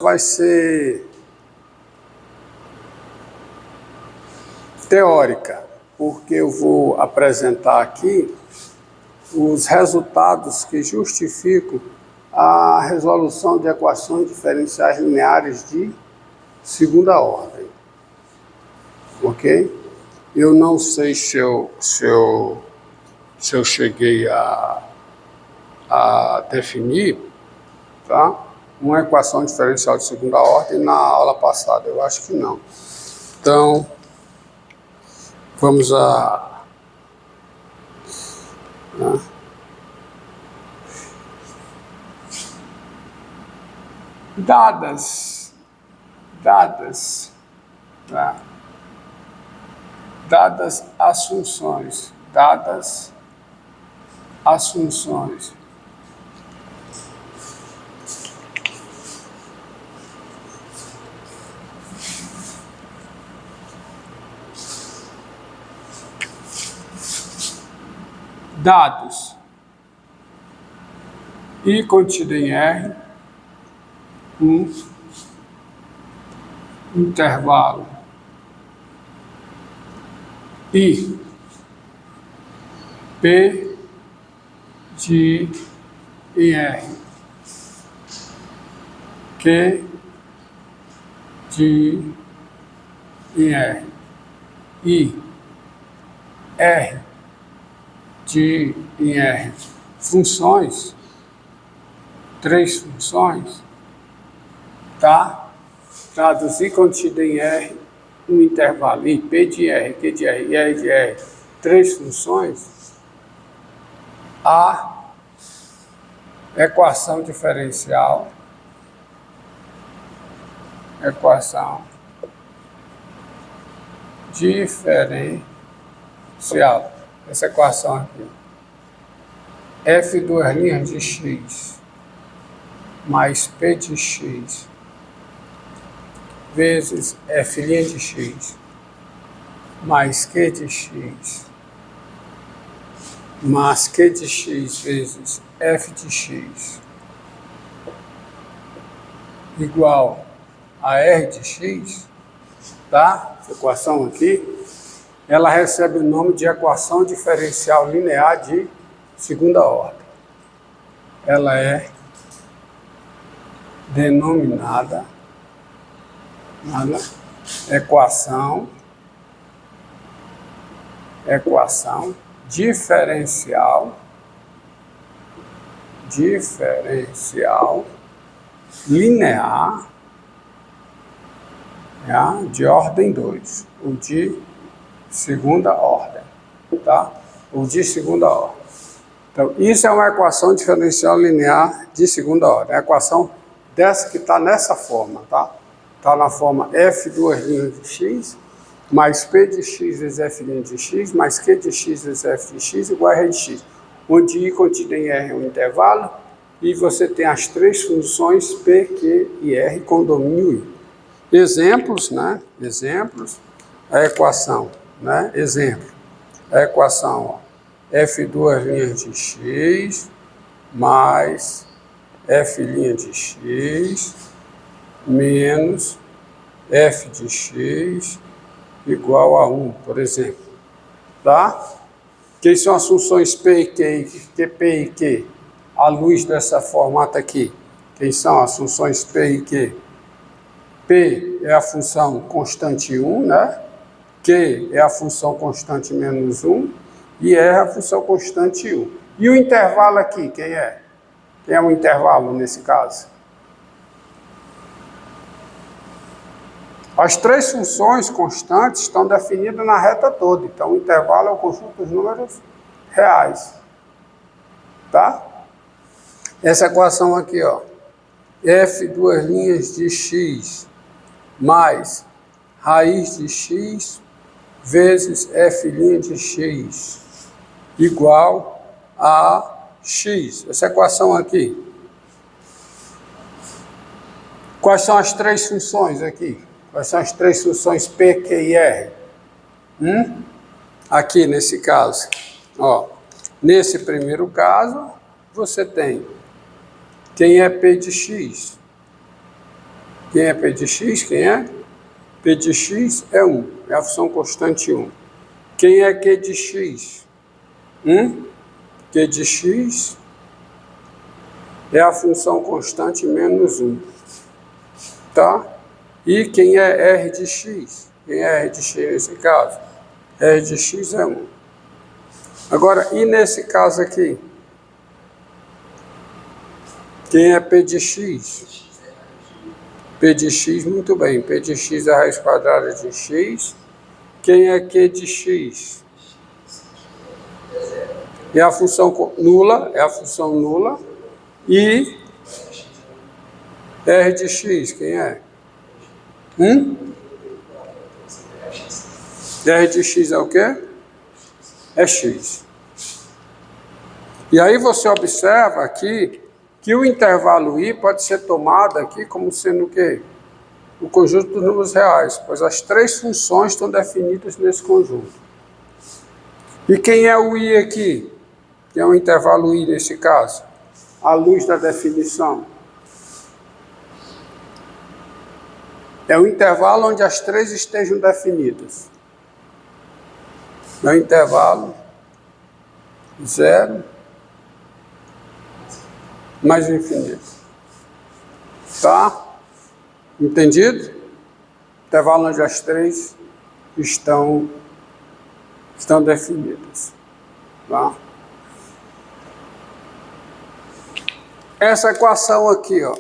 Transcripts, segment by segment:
vai ser teórica, porque eu vou apresentar aqui os resultados que justificam a resolução de equações diferenciais lineares de segunda ordem. Ok? Eu não sei se eu cheguei a definir, tá? Uma equação diferencial de segunda ordem na aula passada. Eu acho que não. Então, vamos a... Dadas assunções, dados I contido em R, um intervalo I, P de em R, Q de em R, I, R de em R, funções, três funções, tá? Dados I contido em R, um intervalo I, P de R, Q de R e R de R, três funções, a equação diferencial, essa equação aqui, F duas linhas de x mais P de x vezes F' de x mais Q de x mais Q de x vezes F de x igual a R de x, tá? Essa equação aqui, ela recebe o nome de equação diferencial linear de segunda ordem. Ela é denominada equação diferencial linear, de ordem 2, ou de segunda ordem, tá? Ou de segunda ordem. Então, isso é uma equação diferencial linear de segunda ordem. A equação dessa que está nessa forma, tá? Está na forma F duas linhas de x, mais P de x vezes F' de x, mais Q de x vezes F de x igual a R de x. Onde I contido em R é um intervalo, e você tem as três funções P, Q e R com domínio I. Exemplos, né? Exemplos, a equação, né? Exemplo, a equação, ó, F duas linhas de x mais F' de x menos F de x igual a 1, por exemplo, tá? Quem são as funções P e Q, P e Q? À luz dessa formata aqui, quem são as funções P e Q? P é a função constante 1, né? Q é a função constante menos 1 e R é a função constante 1. E o intervalo aqui, quem é? Quem é o intervalo nesse caso? As três funções constantes estão definidas na reta toda, então o intervalo é o conjunto dos números reais, tá? Essa equação aqui, ó, F duas linhas de x mais raiz de x vezes F' de x igual a x. Essa equação aqui. Quais são as três funções aqui? Quais são as três funções P, Q e R? Aqui nesse caso, ó, nesse primeiro caso, você tem quem é P de x? Quem é P de x? Quem é? P de x é 1, é a função constante 1. Quem é Q de x? Q de x é a função constante menos 1. Tá? E quem é R de x? Quem é R de x nesse caso? R de x é 1. Agora, e nesse caso aqui? Quem é P de x? P de x, muito bem. P de x é a raiz quadrada de x. Quem é Q de x? É a função nula, E R de x, quem é? R de x é o quê? É x. E aí você observa aqui que o intervalo I pode ser tomado aqui como sendo o quê? O conjunto dos números reais, pois as três funções estão definidas nesse conjunto. E quem é o I aqui? Que é o intervalo I nesse caso? À luz da definição. É o intervalo onde as três estejam definidas. É o intervalo 0 mais o infinito. Tá? Entendido? Intervalo onde as três estão definidas. Tá? Essa equação aqui, ó,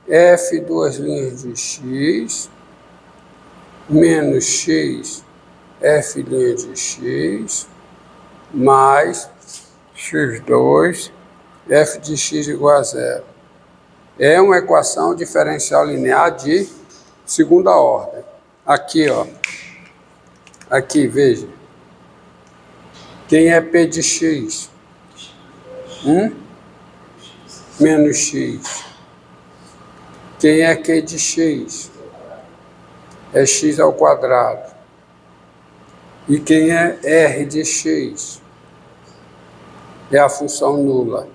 f duas linhas de x menos x f' de x mais x2 f de x igual a 0. É uma equação diferencial linear de segunda ordem. Aqui, ó. Aqui, veja. Quem é P de x? Menos x. Quem é Q de x? É x ao quadrado. E quem é R de x? É a função nula.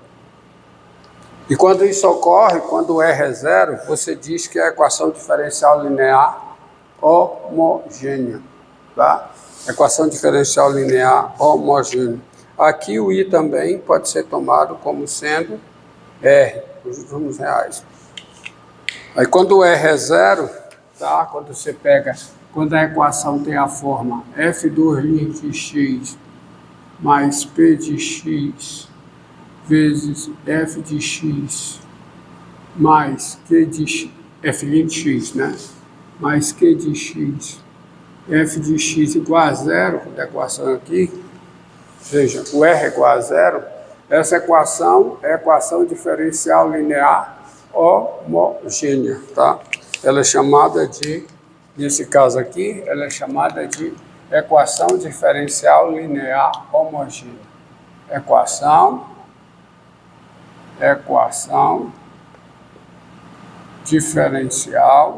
E quando isso ocorre, quando R é 0, você diz que é a equação diferencial linear homogênea. Tá? Equação diferencial linear homogênea. Aqui o I também pode ser tomado como sendo R, os números reais. Aí quando o R é 0, tá? Quando a equação tem a forma f duas linhas de x mais p de x vezes f de x mais q de x, f de x, né? Mais q de x, f de x igual a 0, a equação aqui, veja, o R é igual a 0, essa equação é a equação diferencial linear homogênea, tá? Ela é chamada de, nesse caso aqui, ela é chamada de equação diferencial linear homogênea. Equação diferencial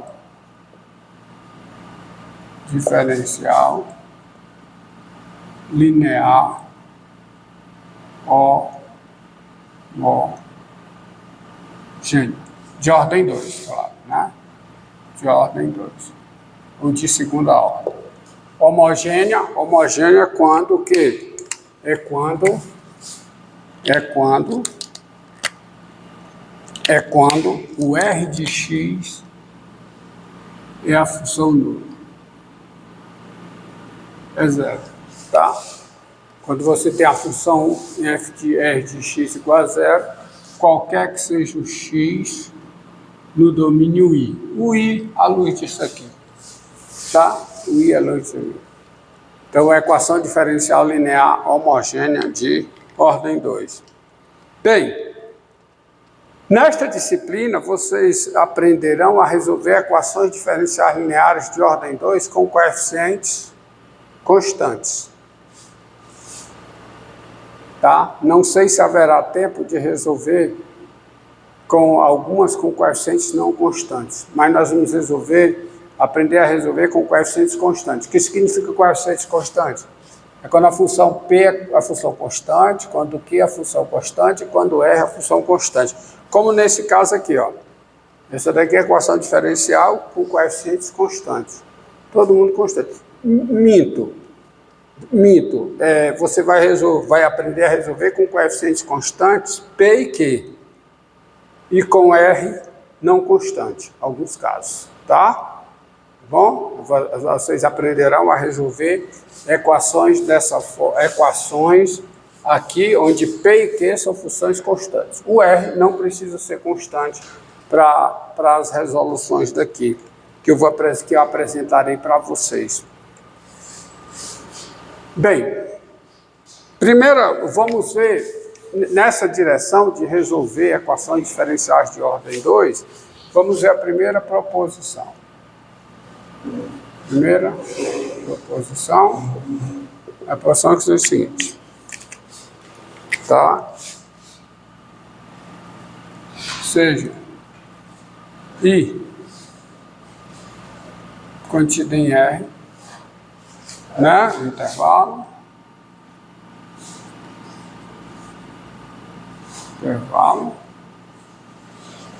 linear homogênea. De ordem 2, claro, né? De ordem 2. Ou de segunda ordem. Homogênea quando o quê? É quando o R de x é a função nula. É 0, tá? Quando você tem a função f de R de x igual a 0, qualquer que seja o x no domínio I. O I à luz disso aqui, tá? O I à luz disso aqui. Então, a equação diferencial linear homogênea de ordem 2. Bem, nesta disciplina, vocês aprenderão a resolver equações diferenciais lineares de ordem 2 com coeficientes constantes. Tá? Não sei se haverá tempo de resolver com algumas com coeficientes não constantes, mas nós vamos aprender a resolver com coeficientes constantes. O que significa coeficientes constantes? É quando a função P é a função constante, quando Q é a função constante, quando R é a função constante. Como nesse caso aqui, ó. Essa daqui é a equação diferencial com coeficientes constantes. Todo mundo constante. Minto. Você vai aprender a resolver com coeficientes constantes P e Q. E com R não constante, em alguns casos. Tá? Bom, vocês aprenderão a resolver equações aqui, onde P e Q são funções constantes. O R não precisa ser constante para as resoluções daqui, que eu apresentarei para vocês. Bem, primeiro vamos ver, nessa direção de resolver equações diferenciais de ordem 2, vamos ver a primeira proposição. Primeira proposição, a proposição que diz o seguinte, tá? Seja I contida em R, né? Intervalo,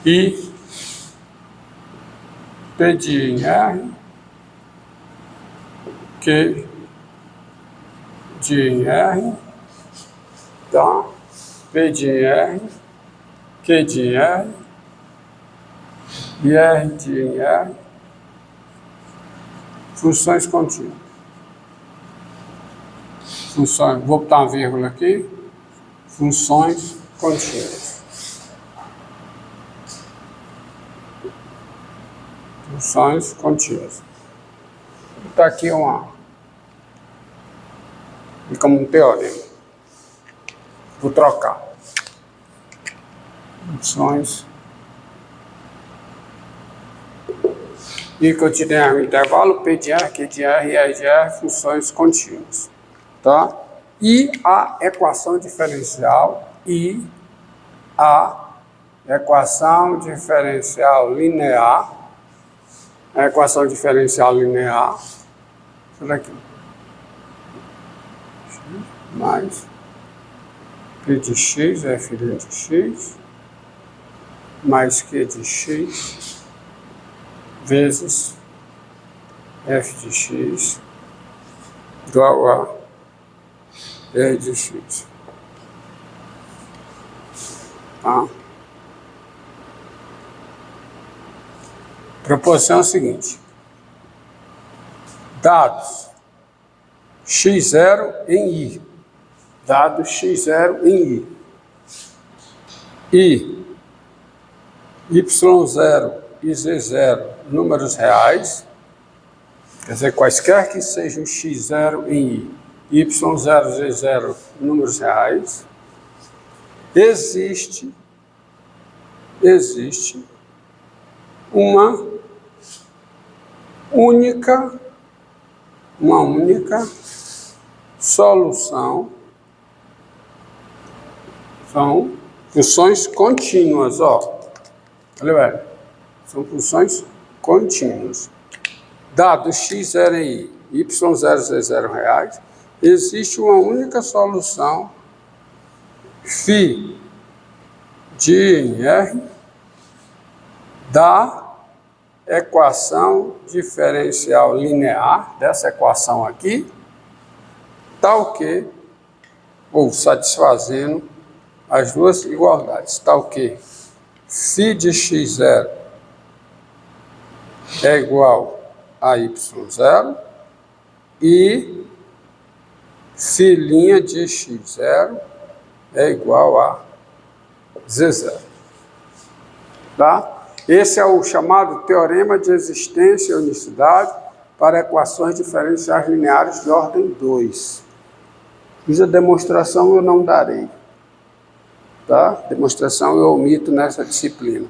I P de em R, Q de em R, tá? P de em R, Q de em R, e R de em R, funções contínuas. Vou botar uma vírgula aqui, funções contínuas. Funções contínuas. Vou botar aqui como um teorema. Vou trocar. Funções. I contida em R, intervalo, P de R, Q de R e R de R, funções contínuas. Tá? E a equação diferencial linear, a equação diferencial linear, isso daqui, mais P de x, F de x, mais Q de x, vezes F de x, igual a R de x. Tá? Proposição é a seguinte. Dados x0 em I. Dados x0 em I. I, y0 e z0, números reais. Quer dizer, quaisquer que sejam x0 em I. Y0, Z0, números reais, existe uma única solução, são funções contínuas, ó. Olha, velho, são funções contínuas. Dados x0 em I, y0, Z0 reais, existe uma única solução φ de em R da equação diferencial linear, dessa equação aqui, tal que, ou satisfazendo as duas igualdades, tal que φ de x0 é igual a y0 e φ' de x0 é igual a z0. Tá? Esse é o chamado teorema de existência e unicidade para equações diferenciais lineares de ordem 2. Cuja demonstração eu não darei. Tá? Demonstração eu omito nessa disciplina.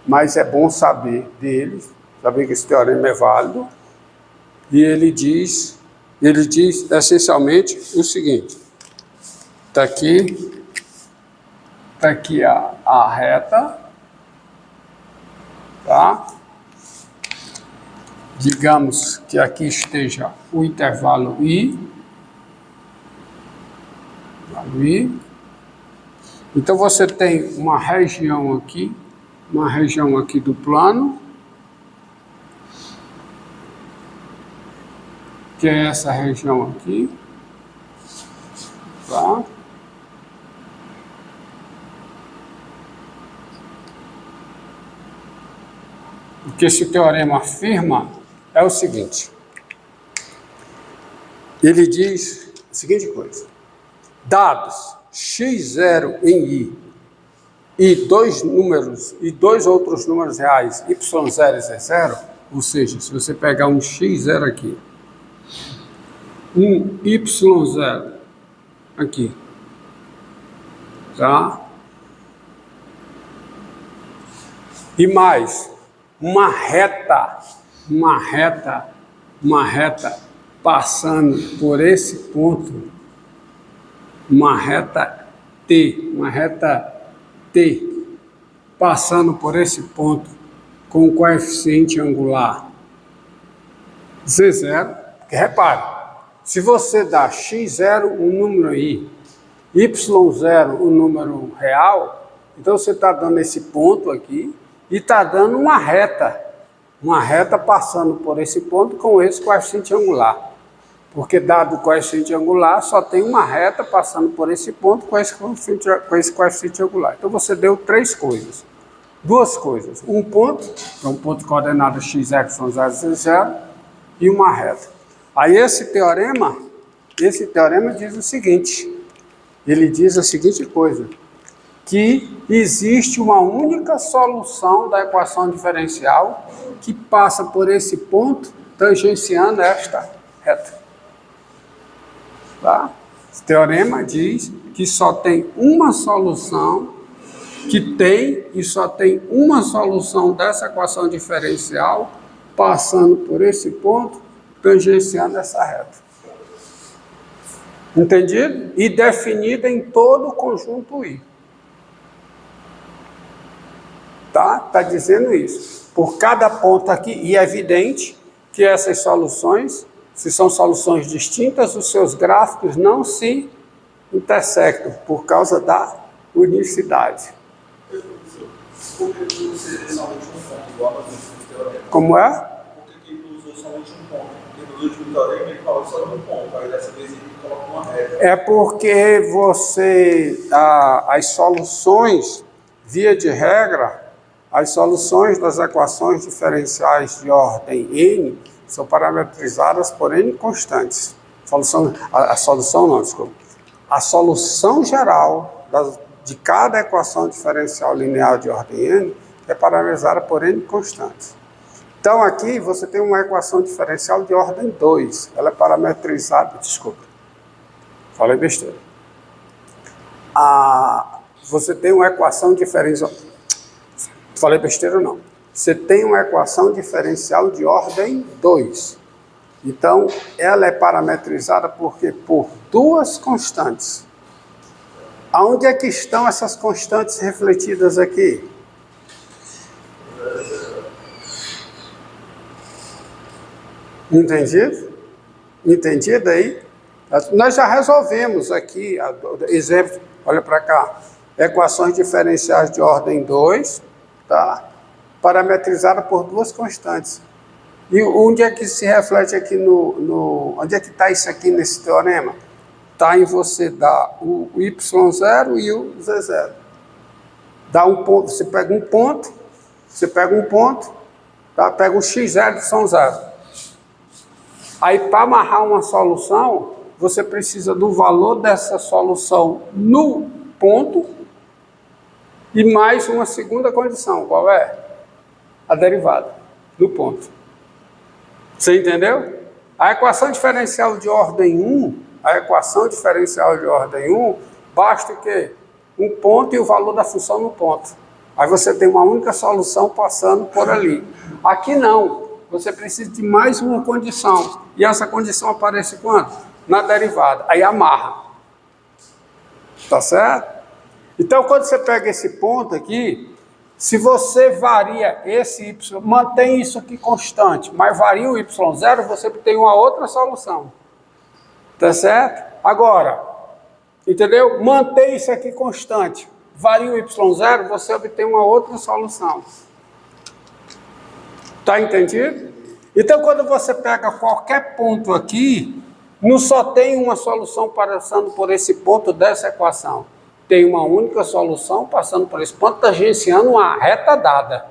Mas é bom saber dele, saber que esse teorema é válido. E ele diz essencialmente o seguinte. Está aqui a reta, tá? Digamos que aqui esteja o intervalo I. Então você tem uma região aqui, uma região aqui do plano, que é essa região aqui, tá? O que esse teorema afirma é o seguinte. Ele diz a seguinte coisa. Dados x0 em i e dois outros números reais, y0 e z0, ou seja, se você pegar um x0 aqui, um y0 aqui, tá? E mais uma reta passando por esse ponto, uma reta T, passando por esse ponto com o coeficiente angular Z0, porque repare, se você dá x0 um número i, y0 um número real, então você está dando esse ponto aqui e está dando uma reta passando por esse ponto com esse coeficiente angular. Porque dado o coeficiente angular, só tem uma reta passando por esse ponto com esse coeficiente angular. Então você deu duas coisas. Um ponto, que é um ponto de coordenada x, y, z, 0, e uma reta. Aí esse teorema diz o seguinte, ele diz a seguinte coisa, que existe uma única solução da equação diferencial que passa por esse ponto, tangenciando esta reta. Tá? Esse teorema diz que só tem uma solução, só tem uma solução dessa equação diferencial passando por esse ponto, tangenciando essa reta. Entendido? E definida em todo o conjunto I. Tá dizendo isso. Por cada ponto aqui, e é evidente que essas soluções, se são soluções distintas, os seus gráficos não se intersectam por causa da unicidade. Por que ele usou somente um ponto, igual a do teorema? Como é? Por que ele usou somente um ponto? Porque no último teorema ele falou só de um ponto, aí dessa vez ele coloca uma reta. É porque as soluções, via de regra, as soluções das equações diferenciais de ordem n são parametrizadas por n constantes. A solução geral de cada equação diferencial linear de ordem n é parametrizada por n constantes. Então aqui você tem uma equação diferencial de ordem 2. Ela é parametrizada... Desculpa, falei besteira. Você tem uma equação diferencial... Falei besteira não. Você tem uma equação diferencial de ordem 2. Então, ela é parametrizada por duas constantes. Aonde é que estão essas constantes refletidas aqui? Entendido? Entendido aí? Nós já resolvemos aqui, exemplo, olha para cá, equações diferenciais de ordem 2, tá? Parametrizada por duas constantes. E onde é que se reflete aqui onde é que está isso aqui nesse teorema? Está em você dar o y0 e o z0. Dá um ponto, você pega um ponto, tá? Pega o x0 e y 0. Aí para amarrar uma solução, você precisa do valor dessa solução no ponto e mais uma segunda condição. Qual é? A derivada do ponto. Você entendeu? A equação diferencial de ordem 1, basta o quê? Um ponto e o valor da função no ponto. Aí você tem uma única solução passando por ali. Aqui não. Você precisa de mais uma condição. E essa condição aparece quando? Na derivada. Aí amarra. Tá certo? Então, quando você pega esse ponto aqui, se você varia esse y, mantém isso aqui constante, mas varia o y0, você tem uma outra solução. Tá certo? Agora, entendeu? Mantém isso aqui constante, varia o y0, você obtém uma outra solução. Está entendido? Então, quando você pega qualquer ponto aqui, não só tem uma solução passando por esse ponto dessa equação. Tem uma única solução passando por esse ponto, tangenciando uma reta dada.